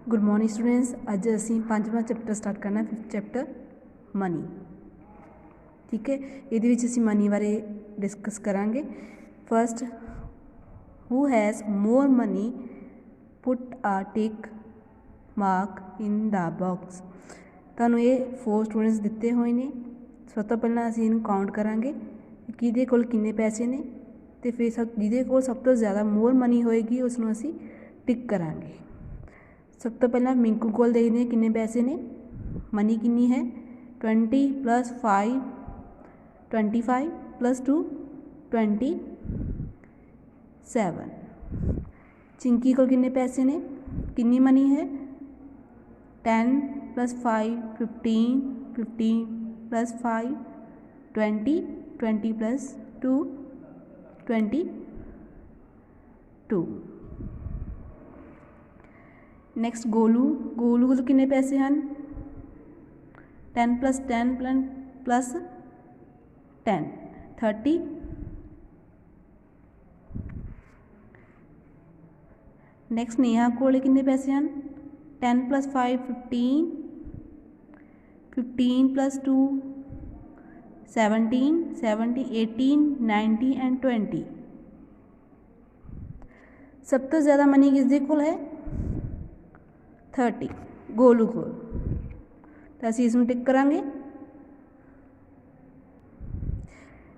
Good morning students. अज असी 5वां chapter start करना, 5th चैप्टर मनी। ठीक है, ये असी मनी बारे डिस्कस करांगे। First, who has more money put a tick mark in the box. तुहानूं ये 4 स्टूडेंट्स दिते हुए ने। सब तो पहला असी इनू काउंट करांगे किहदे कोल किन्ने पैसे ने, तो फिर जिहदे कोल सब तो ज़्यादा मोर मनी होएगी उसनूं असी टिक करांगे। सब तो पहला मिंकू कोल देखते हैं किन्ने पैसे ने। मनी किन्नी है 20 + 5 25 + 2 27। चिंकी कोल किन्ने पैसे ने, किन्नी मनी है 10 + 5 15 15 + 5 20 20 + 2 22। नैक्सट गोलू को किन्ने पैसे हैं 10 + 10 + 10 30। नैक्सट नेहा को किन्ने पैसे हैं 10 + 5 15 15 + 2 17 17 18 19 एंड 20। सब तो ज़्यादा मनी किसदे कोल है 30 गोलू को, तो असीं इसनूं टिक करांगे।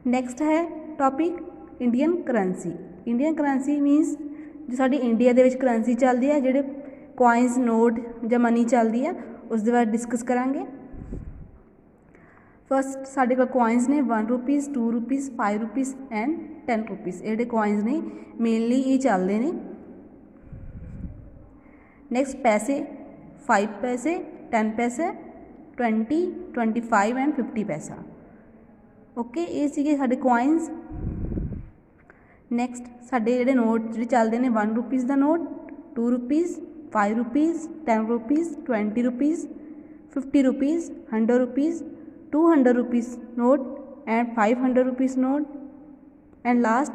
नैक्सट है topic Indian currency. Indian currency मीनस जो साडी इंडिया दे विच करंसी चलदी है, जिहड़े कॉइनस नोट जां मनी चलदी है उस दे बारे डिस्कस करांगे। फर्स्ट साडे कोल कॉइनस ने 1 rupees 2 rupees 5 rupees and 10 rupees. ये कॉइनस ने मेनली ये चलते हैं। नैक्सट पैसे 5 पैसे 10 पैसे 20 25 एंड 50 पैसा। ओके, ये सीगे साडे कॉइनस। नैक्सट साडे जिहड़े नोट जिहड़े चलते हैं 1 रुपीज़ का note 2 rupees 5 rupees 10 rupees 20 rupees 50 rupees 100 rupees 200 rupees note and 500 rupees note and last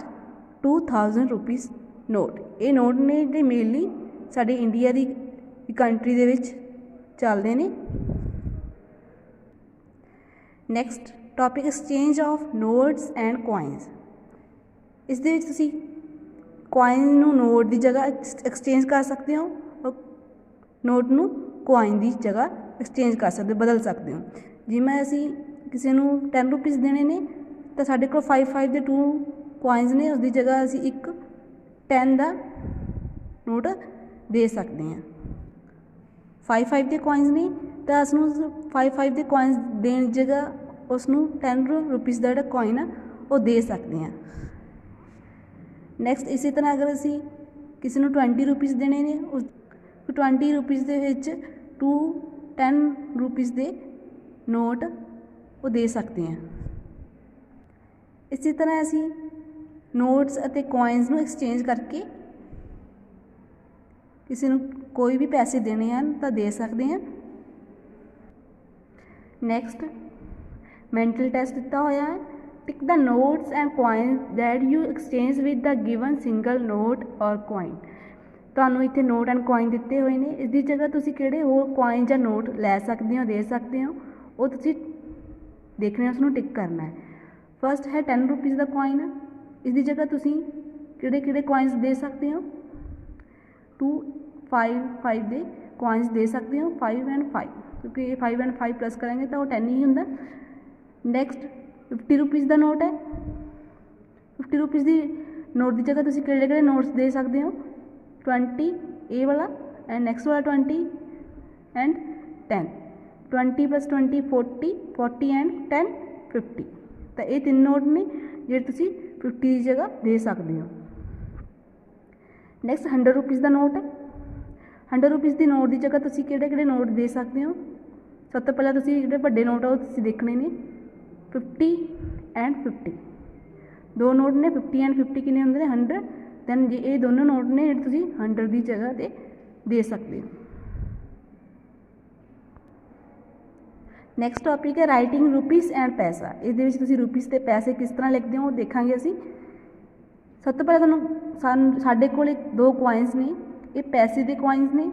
2000 rupees note. ये नोट ने जो मेनली साडे इंडिया की कंट्री दे विच चलते हैं। Next topic exchange of notes and coins. इस दे विच तुसीं कॉइन नूं नोट की जगह एक्सचेंज कर सकते हो और नोट नूं कॉइन की जगह एक्सचेंज कर सकते हो, बदल सकते हो। जिवें असीं किसी नूं 10 रुपीज़ देने ने तो साडे कोल 5 दे 2 कॉइनस ने, उसकी जगह असीं एक 10 का नोट दे सकते हैं। 5 के कॉइनस ने तो उसनूं 5 के कॉइनस देने की जगह उसनूं 10 रुपीज़ का जिहड़ा कॉइन है वो दे सकते हैं। नैक्सट इसी तरह अगर असीं किसी नूं 20 रुपीज़ देने ने, उस 20 रुपीज़ दे विच 10 रुपीज़ के नोट वो दे सकते हैं। इसी तरह असीं नोट्स अते कॉइनस नूं एक्सचेंज करके किसी नूं कोई भी पैसे देने हैं तो दे सकते हैं। नैक्सट मैंटल टेस्ट दिता होया है। Tick the notes and coins that you exchange with the given single note or coin. तुहानूं इत्थे नोट एंड कॉइन दिते हुए ने, इसकी जगह तुसीं किहड़े होर कॉइन या नोट लै सकते हो, दे सकते हो, वो तुसीं देखने उसनूं टिक करना है। फर्स्ट है 10 रुपीज़ का कॉइन, इसकी जगह तुसीं किहड़े कॉइनस दे सकते हो 2 5 दे कॉइनस दे सकते हो, 5 एंड 5, क्योंकि ये 5 एंड 5 प्लस करेंगे तो वो 10 ही होंगे। नैक्सट 50 रुपीज़ का नोट है। 50 रुपीज़ की नोट की जगह तुसीं किहड़े नोट्स दे सकते हो 20 ए वाला एंड नैक्सट वाला 20 एंड 10। 20 + 20 40 40 एंड 10 50। तो ये 3 नोट ने जो तुसीं 50 की जगह दे सकते हो। नैक्सट 100 रुपीज़ का नोट है। 100 रुपीज़ की नोट की जगह तुसीं किहड़े नोट दे सकते हो। सब तो पहले तुसीं जिहड़े वड्डे नोट आ तुसीं देखने ने 50 एंड 50। 2 नोट ने 50 एंड 50 किन्ने हुंदे ने 100। दैन जे ये दोनों नोट ने जिहड़े तुसीं 100 की जगह ते दे सकते हो। नैक्सट टॉपिक है राइटिंग रुपीज़ एंड पैसा। इस रुपीज़ ते पैसे किस तरह लिखते हो देखांगे असीं। सब तो पहले साडे कोल 2 कॉइनस ने, ये पैसे के कॉइनस ने,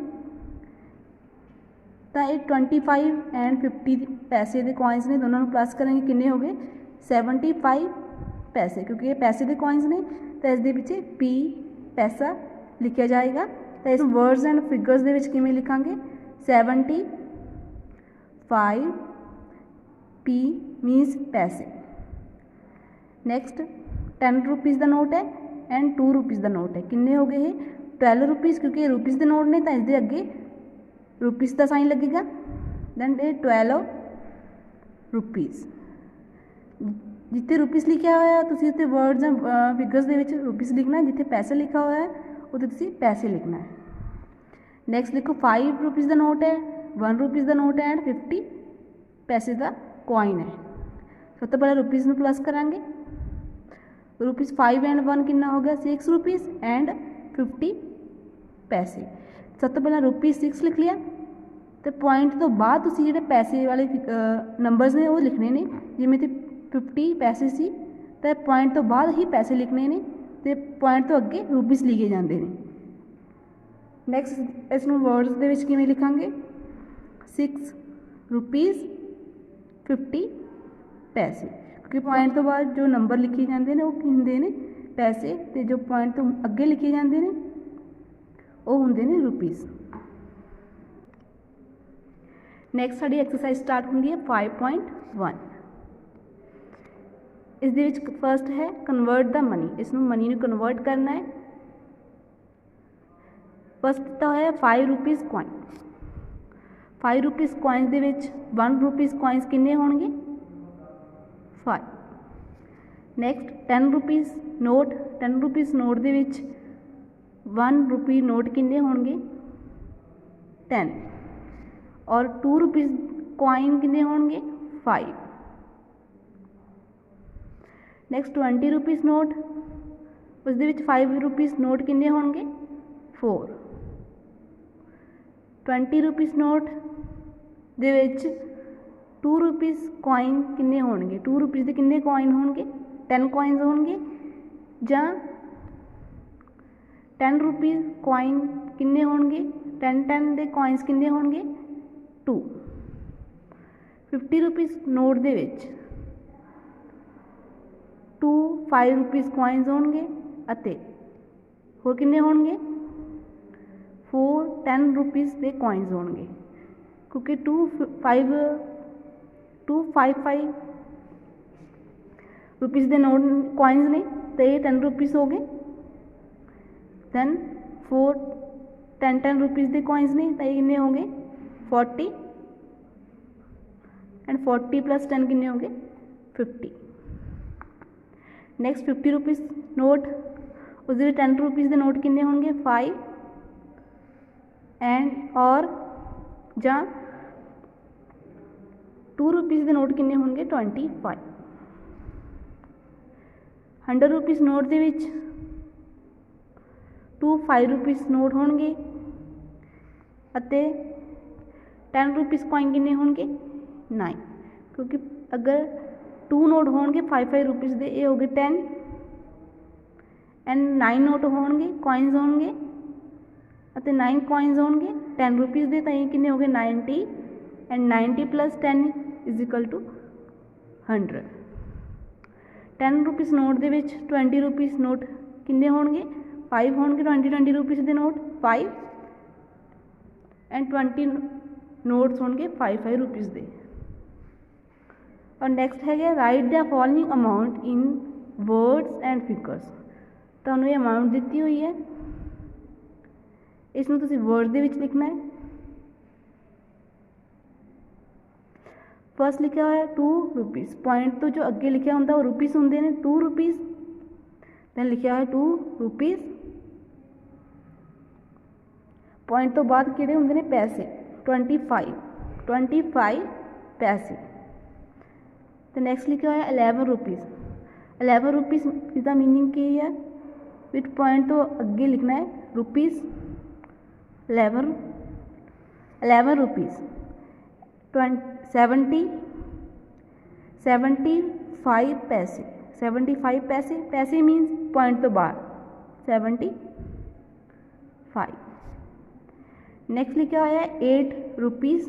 तो ये 25 एंड 50 पैसे के कॉइन्स ने, दोनों प्लस करेंगे किन्ने हो गए 75 पैसे, क्योंकि ये पैसे के कॉइन्स ने तो इसके पीछे पी पैसा लिखा जाएगा। तो इस वर्ड्स एंड फिगर्स के किमें लिखांगे 75 पी मीनस पैसे। नैक्सट 10 रुपीज़ का नोट है एंड 2 रुपीज़ का नोट है, किन्ने हो गए ये 12 रुपीज़, क्योंकि रुपीज़ के नोट ने तो इसके अगे रुपीज़ का साइन लगेगा। दैन ये 12 रुपीज़, जिथे रुपीज़ लिखा हुआ तो उत्थे वर्ड्स एंड फिगर्स के रुपीज़ लिखना है, जिथे पैसे लिखा हुआ है उत्थे तुसीं पैसे लिखना है। नैक्सट देखो 5 रुपीज़ का नोट है, 1 रुपीज़ का नोट है एंड 50 पैसे का कॉइन है। सब तो पहले रुपीज़ में प्लस करांगे, रुपीज़ 5 एंड 1 कितना हो गया 6 रुपीज़ एंड 50 पैसे। सब तो पहले रुपीज़ 6 लिख लिया, तो पॉइंट तो बाद तुसीं जिहड़े पैसे वाले नंबर्स ने वो लिखने ने, जिवें ते 50 पैसे सी तो पॉइंट तो बाद ही पैसे लिखने ने, तो पॉइंट तो अगे रुपीज़ लिखे जाते हैं। नैक्सट इसनूं वर्ड्स दे विच किवें लिखांगे 6 रुपीज़ 50 पैसे, क्योंकि पॉइंट तो बाद जो नंबर लिखे जाते हैं वो होंदे ने पैसे, तो जो पॉइंट तो अगे लिखे जाते हैं वो होंदे ने रुपीज़। नैक्सट साडी एक्सरसाइज स्टार्ट होंदी है 5.1। इस दे विच फर्स्ट है कन्वर्ट द मनी, इसनूं मनी नूं कन्वर्ट करना है। फर्स्ट तो है 5 रुपीज़ कॉइन, 5 रुपीज़ कॉइन्स दे विच 1 रुपीज़ कॉइन्स किन्ने होणगे 5। Next 10 rupees note, 10 rupees note दे विच 1 रुपी नोट किन्ने होणगे 10, और 2 रुपीज़ कॉइन किन्ने होणगे 5। नैक्सट 20 रुपीज़ नोट, उस दे विच 5 रुपीज़ नोट किन्ने होणगे 4। 20 रुपीज़ नोट दे विच 2 रुपीज़ कॉइन किन्ने होणगे, 2 रुपीज़ के किन्ने कॉइन होणगे 10 कॉइन्स होणगे, जां 10 रुपीज़ कॉइन किन्ने होणगे 10 दे कॉइन्स किन्ने होणगे 2। 50 रुपीज़ नोट दे विच 2 5 रुपीज़ कॉइन्स होणगे अते होर किन्ने होणगे 4 10 रुपीज़ के कॉइन्स होणगे, क्योंकि 2 5 रुपीज़ के नोट कॉइन्स ने तो ये 10 रुपीज़ हो गए। दैन 4 10 रुपीज़ के कॉइन्स ने तो ये किन्ने हो गए 40 एंड 40 प्लस 10 किन्ने हो गए 50। नैक्सट 50 रुपीज़ नोट, उस 10 रुपीज़ के नोट किन्ने होंगे 5 एंड और जां 2 रुपीज़ के नोट किन्ने होंगे 25। 100 रुपीज़ नोट दे विच 2 5 रुपीज़ नोट होंगे अते 10 रुपीज़ कॉइन किन्ने होंगे 9, क्योंकि अगर 2 नोट होंगे 5 रुपीज़ के ये हो गए 10 एंड 9 नोट होंगे कॉइन्स होंगे अते 9 कॉइन्स होंगे 10 रुपीज़ के, तो ये किन्ने हो गए 90 and 90 plus 10 is equal to 100। 10 rupees note दे विच 20 रुपीज़ नोट किन्ने होंगे 5 होंगे, 20 रुपीज़ के नोट 5 एंड 20 नोट्स होंगे 5 रुपीज़ के। और नैक्सट है right the following amount in words and figures. तो ये अमाउंट दी हुई है, इसमें तुसी वर्ड दे विच लिखना है। फर्स्ट लिखा हुआ है 2 रुपीज़, पॉइंट तो जो अगे लिखा होंगे वो रुपीज़ होंगे ने 2 रुपीज़, दैन लिखा है 2 रुपीज़, पॉइंट तो बाद किहड़े होंगे ने पैसे 25 पैसे। तो नैक्सट लिखा हुआ है 11 रुपीज़, 11 रुपीज़ इसका मीनिंग की है विच पॉइंट तो अगे लिखना है रुपीज़ 11 रुपीज़। 75 पैसे, 75 पैसे, पैसे मीन्स पॉइंट तो बाद 75। नेक्स्ट लिखा हुआ है 8 रुपीज़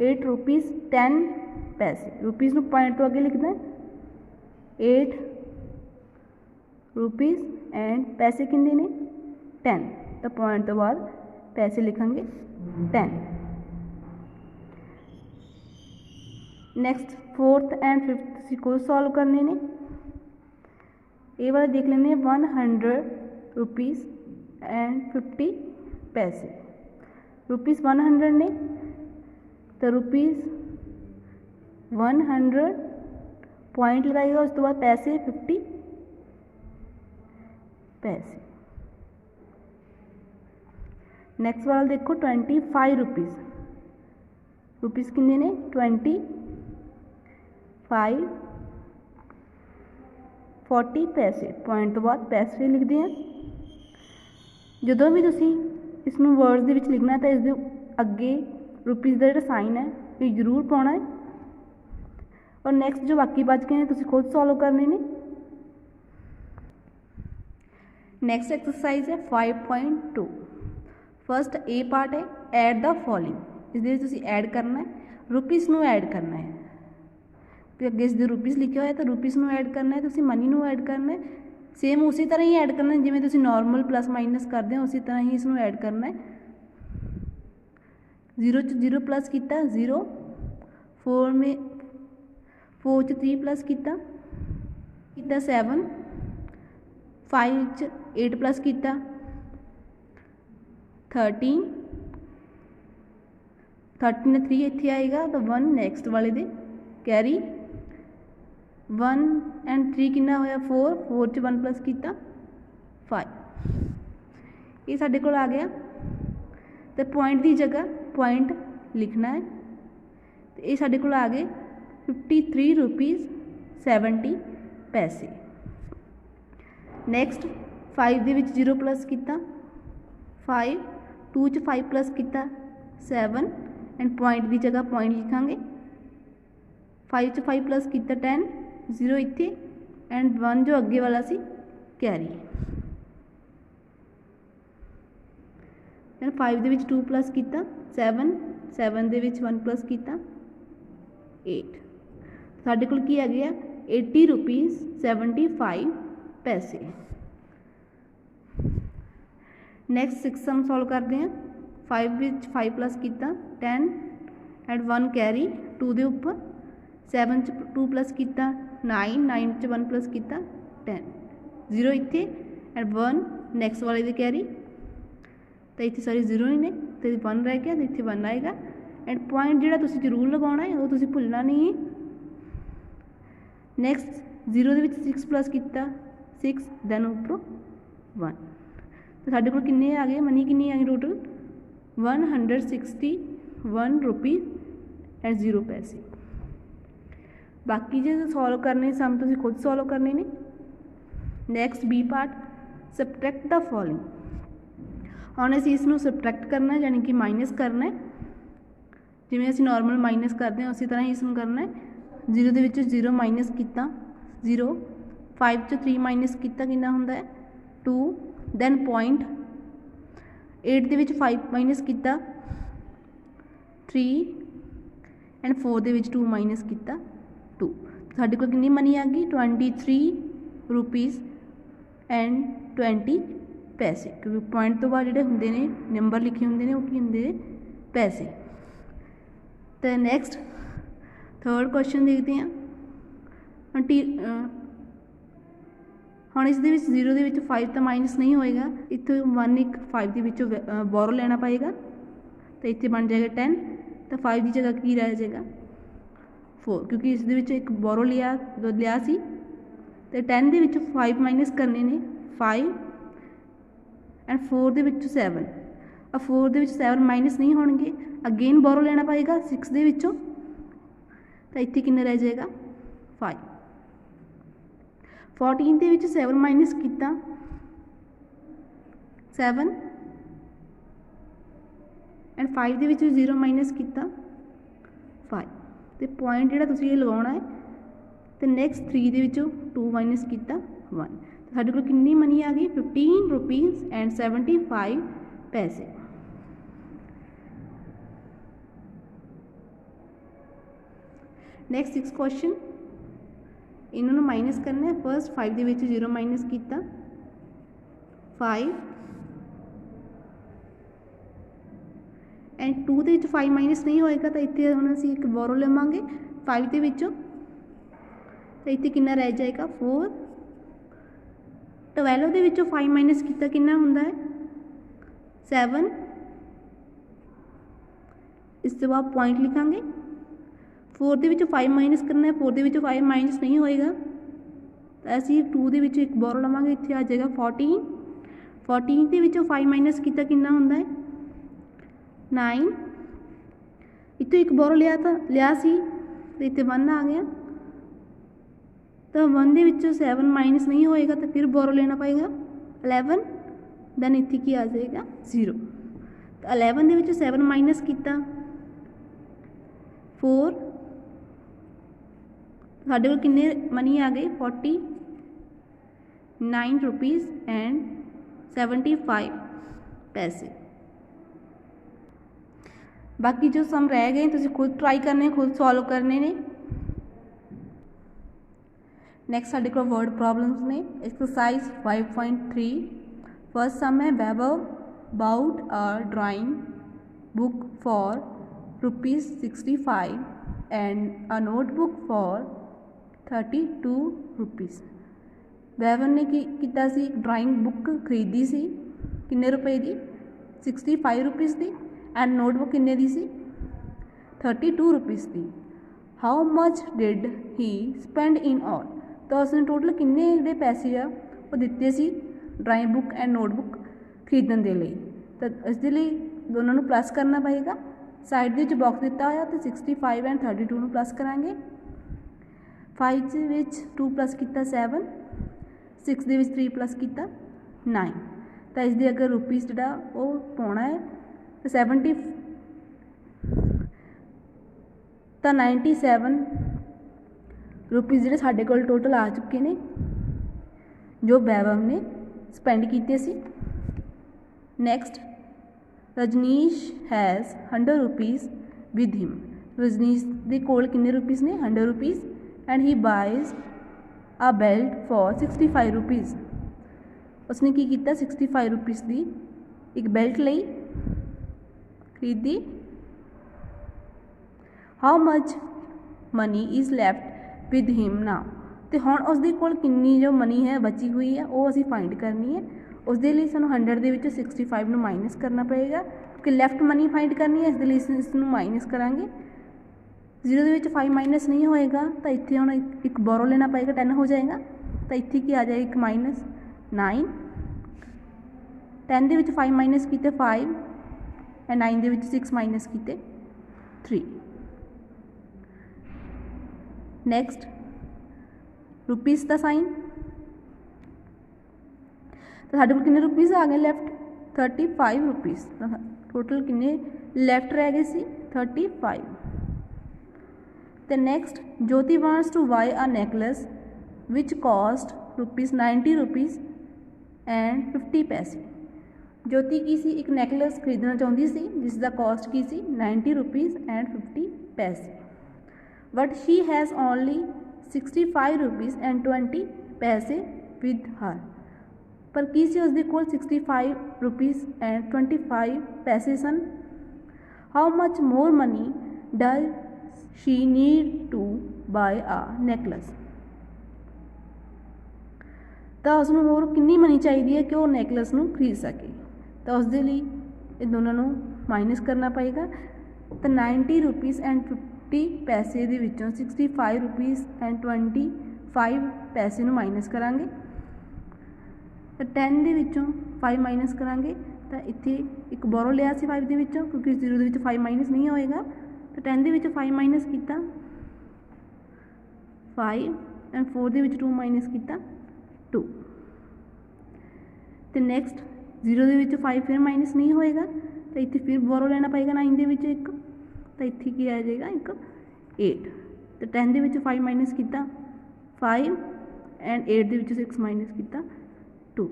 8 रुपीज़ 10 पैसे। रुपीज़ ਨੂੰ पॉइंट तो अगे लिखना है 8 रुपीज़ एंड पैसे कितने ने 10, तो पॉइंट तो बाद पैसे लिखेंगे 10। नैक्सट 4th एंड 5th को सॉल्व करने ने। ये वाला देख लेने 100 रुपीज़ एंड 50 पैसे। रुपीज़ 100 ने तो रुपीज़ 100 पॉइंट लगाएगा, उस तो बाद पैसे 50 पैसे। नैक्सट वाला देखो 25 रुपीज़। रुपीज़ कितने ने 25 40 पैसे। पॉइंट तो बाद पैसे लिखते हैं। ਜਦੋਂ भी तुसी इसनूं वर्ड्स दे विच लिखना है तो इस दे अगे रुपीज़ का जिहड़ा साइन है ये जरूर पाना है। और नैक्सट जो बाकी बच गए हैं तुसी खुद सॉल्व करने ने। नैक्सट एक्सरसाइज है 5.2। फर्स्ट ए पार्ट है ऐड द फॉलोइंग। इस दे तुसी ऐड करना है, रुपीज़ नूं ऐड करना है। तो अगे इसके रुपीज़ लिखे हुआ है तो रुपीज़ नूं ऐड करना है, तुसी मनी नूं ऐड करना है। सेम उसी तरह ही ऐड करना है जिवें तुसी नॉर्मल प्लस माइनस करते हो, उसी तरह ही इसनूं ऐड करना है। 0 च 0 प्लस किया 0, 4 में 4 च 3 प्लस किया 7, 5 च 8 प्लस किया 13, 13 ने 3 इत्थे आएगा तो 1 नैक्सट वाले दे कैरी 1 एंड 3 कितना होया 4, 4 च 1 प्लस किया 5। ये साडे कोल आ गया। तो पॉइंट की जगह पॉइंट लिखना है। तो ये साडे कोल आ गए 53 रुपीज़ 70 पैसे। नैक्सट 5 दे विच 0 प्लस किया 5, 2 च 5 प्लस किया 7 एंड पॉइंट की जगह पॉइंट लिखांगे। 5 च 5 प्लस किया 10, 0 इत्थे एंड 1 जो अगे वाला सी कैरी। दैन 5 दे विच 2 प्लस किया 7, 7 दे विच 1 प्लस किया 8। साडे कोल की आ गया 80 रुपीज़ 75 पैसे। नैक्सट 6 सम सॉल्व करते हैं। 5 विच 5 प्लस किया 10 एंड 1 कैरी 2 दे उपर। 7 च 2 प्लस किया 9, 9 च 1 प्लस किया 10, 0 इत्थे एंड 1 नैक्सट वाले दे कैरी। तो इत्थे सारे 0 ही ने तो 1 रह गया, तो इत्थे 1 आएगा एंड पॉइंट जिहड़ा तुसीं जरूर लगाउणा है वो तुसीं भुलना नहीं है। नैक्सट 0 दे विच 6 प्लस किया 6 दैन उपरों 1। तो साडे कोल किन्ने आ गए मनी किन्नी आ गई टोटल 161 रुपीज़ एंड 0 पैसे। बाकी जो सॉल्व करने सम तुसीं खुद सॉल्व करने ने। Next B part subtract the following. हुण असीं इसनूं सबट्रैक्ट करना है यानी कि माइनस करना है। जिवें असीं नॉर्मल माइनस करते हैं उसी तरह ही इसनूं करना है। 0 दे विचों 0 माइनस किया 0, 5 च 3 माइनस किया कितना हुंदा है 2, दैन पॉइंट 8 दे विच 5 माइनस किया 3 एंड 4 दे विच 2 माइनस किया 2। साडे कोल कितनी मनी आ गई 23 रुपीज़ एंड 20 पैसे, क्योंकि पॉइंट तो बाद जिहड़े हुंदे ने नंबर लिखे हुंदे ने वो की हुंदे ने पैसे। तो नैक्सट थर्ड क्वेश्चन देखते हैं। हुण इस दे विच 0 दे विच 5 तो माइनस नहीं होएगा, इत्थों 1 एक 5 दे विचों बोरो लेना पएगा तो इत्थे बन जाएगा 10। तो 5 की जगह की रह जाएगा 4, क्योंकि इस दे विच एक बोरो लिया सी। तो 10 दे विचों 5 माइनस करने ने 5 एंड 4 दे विचों 7। अब 4 दे विच 7 माइनस नहीं होणगे, अगेन बोरो लेना पएगा 6 दे विचों। तो इत्थे किन्ना रह जाएगा 5। 14 दे विच 7 माइनस किया 7 एंड 5 दे विचों 0 माइनस किया 5। तो पॉइंट जिहड़ा तुसीं ये लगाउणा है। तो नैक्सट 3 दे विचों 2 माइनस किया 1। तो साडे कोल कितनी मनी आ गई 15 रुपीज़ एंड 75 पैसे। नैक्सट 6 क्वेश्चन इन्होंने माइनस करना है। फर्स्ट 5 के 0 माइनस किया 5 एंड 2 के 5 माइनस नहीं होएगा तो इतने हम असी एक बोरो लवांगे 5 के विचों तो इतने कितना रह जाएगा 4। 12 के विचों 5 माइनस किया कितना हुंदा है 7। इस तो बाद पॉइंट लिखांगे 4 के विचों 5 माइनस करना है 4 के विचों 5 माइनस नहीं होएगा तो असी 2 के विचों एक बोरो लवांगे इतने आ जाएगा 14। 14 के विचों 5 माइनस किया कितना हुंदा है 9। इतों एक बोरो लिया सी तो इतने 1 आ गया तो 1 के विचों 7 माइनस नहीं होएगा तो फिर बोरो लेना पड़ेगा 11। दैन इतने की आ जाएगा 0। तो 11 के विचों 7 माइनस किया 4 साढ़े को किन्ने मनी आ गए 49 रुपीज़ एंड 75 पैसे। बाकी जो सम रह गए तुसीं खुद ट्राई करने खुद सॉल्व करने ने। नैक्सट साढ़े को वर्ड प्रॉब्लम्स ने एक्सरसाइज 5.3 फर्स्ट सम है Vaibhav bought a drawing book for ₹65 and a notebook for 32 rupees. Vaibhav ने किया सी ड्राइंग बुक खरीदी सी किन्ने रुपए की 65 रुपीज़ की एंड नोटबुक किन्ने दी सी 32 रुपीज़ की। How much did he spend in all तो उसने टोटल किन्ने जिहड़े पैसे आ वो दिते सी ड्राइंग बुक एंड नोटबुक खरीदण दे लई। तो इस दे लई दोनों नूं प्लस करना पएगा। साइड दे विच बॉक्स दिता होया तो 65 एंड 32 नूं प्लस करांगे। 5 दे विच 2 प्लस किया 7 6 दे विच 3 प्लस किया 9 तो इसके अगर रुपीज़ जिहड़ा वो पाउणा है तो 70 तो 97 रुपीज़ जिहड़े साडे कोल टोटल आ चुके ने जो वैभव ने स्पेंड कीते सी। Next Rajneesh has 100 rupees with him. Rajneesh दे कोल किन्ने रुपीज़ ने 100 rupees and he buys a belt for 65 rupees. उसने की किया 65 रुपीज़ की एक बेल्ट लई खरीदी। How much money is left with him now तो हुण उसदे कोल किन्नी जो मनी है बची हुई है वो असीं फाइंड करनी है। उसदे लई सानूं 100 दे विचों 65 नूं माइनस करना पड़ेगा क्योंकि लैफ्ट मनी फाइंड करनी है। इसदे लई इसनूं माइनस करांगे 0 दे विच 5 माइनस नहीं होएगा तो इत्थे हुण एक बोरो लेना पड़ेगा 10 हो जाएगा तो इत्थे की आ जाएगा एक माइनस 9। 10 दे विच 5 माइनस किते 5 एंड 9 दे विच 6 माइनस किते 3। नैक्सट रुपीज़ का साइन तो साढ़े को कितने रुपीज़ आ गए लैफ्ट 35 रुपीज़। टोटल कितने लैफ्ट रह गए सी 35। तो next Jyoti wants to buy a necklace which cost ₹90 and 50 पैसे। ज्योति की सी एक नैकलेस खरीदना चाहती सी जिसका कॉस्ट की सी 90 रुपीज़ एंड 50 पैसे but she has only 65 rupees and 20 पैसे विद हर। पर की सी उसदे कोल 65 रुपीज़ एंड 25 पैसे सन। How much more money does she need to buy a necklace तो उसनूं होर कितनी मनी चाहिए है कि वो नैकलेस नूं खरीद सके। तो उसदे लई ये दोनों नूं माइनस करना पएगा। तो 90 रुपीज़ एंड 50 पैसे दे विचों 65 रुपीज़ एंड 25 पैसे नूं माइनस करांगे। तो 10 दे विचों 5 माइनस करांगे तो इत्थे एक बोरो लिया सी 5 दे विचों क्योंकि 0 दे विचों 5 माइनस नहीं होएगा तो 10 दे विचों 5 माइनस किया 5 एंड 4 दे विच 2 माइनस किया 2। तो नैक्सट 0 दे विचों 5 फिर माइनस नहीं होएगा तो इत्थे फिर बोरो लेना पएगा 9 दे विचों एक तो इत्थे की आ जाएगा एक 8। तो 10 दे विचों 5 माइनस किया 5 एंड 8 दे विचों 6 माइनस किया 2।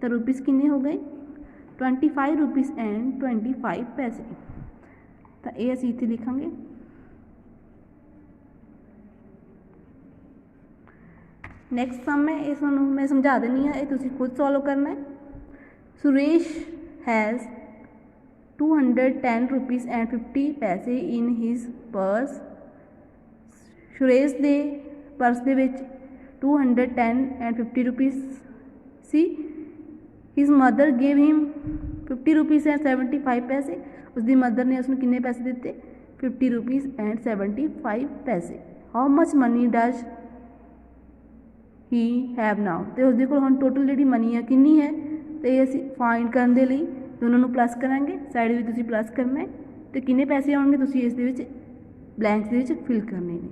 तो रुपीज़ किन्ने हो गए 25 रुपीज़ एंड 25 पैसे। तो ये असीं इत्थे लिखांगे ਨੈਕਸਟ ਸਮ ਹੈ, ਇਹ ਤੁਹਾਨੂੰ ਮੈਂ ਸਮਝਾ ਦਿੰਦੀ ਹਾਂ, ਇਹ ਤੁਸੀਂ ਖੁਦ ਸੋਲਵ ਕਰਨਾ ਹੈ। ਸੁਰੇਸ਼ ਹੈਜ਼ 210 rupees and 50 ਪੈਸੇ ਇਨ ਹਿਜ਼ ਪਰਸ। ਸੁਰੇਸ਼ ਦੇ ਪਰਸ ਦੇ ਵਿੱਚ 210 and 50 rupees C. His mother gave him 50 rupees and 75 ਪੈਸੇ। ਉਸਦੀ ਮਦਰ ਨੇ ਉਸਨੂੰ ਕਿੰਨੇ ਪੈਸੇ ਦਿੱਤੇ? 50 rupees and 75 ਪੈਸੇ। How much money does he have now. ਅਤੇ ਉਸਦੇ ਕੋਲ ਹੁਣ ਟੋਟਲ ਜਿਹੜੀ ਮਨੀ ਹੈ ਕਿੰਨੀ ਹੈ, ਅਤੇ ਇਹ ਅਸੀਂ ਫਾਈਂਡ ਕਰਨ ਦੇ ਲਈ ਦੋਨਾਂ ਨੂੰ ਪਲੱਸ ਕਰਾਂਗੇ। ਸਾਈਡ ਵਿੱਚ ਤੁਸੀਂ ਪਲੱਸ ਕਰਨਾ ਹੈ, ਅਤੇ ਕਿੰਨੇ ਪੈਸੇ ਆਉਣਗੇ ਤੁਸੀਂ ਇਸ ਦੇ ਵਿੱਚ ਬਲੈਂਕਸ ਦੇ ਵਿੱਚ ਫਿਲ ਕਰਨੇ ਨੇ।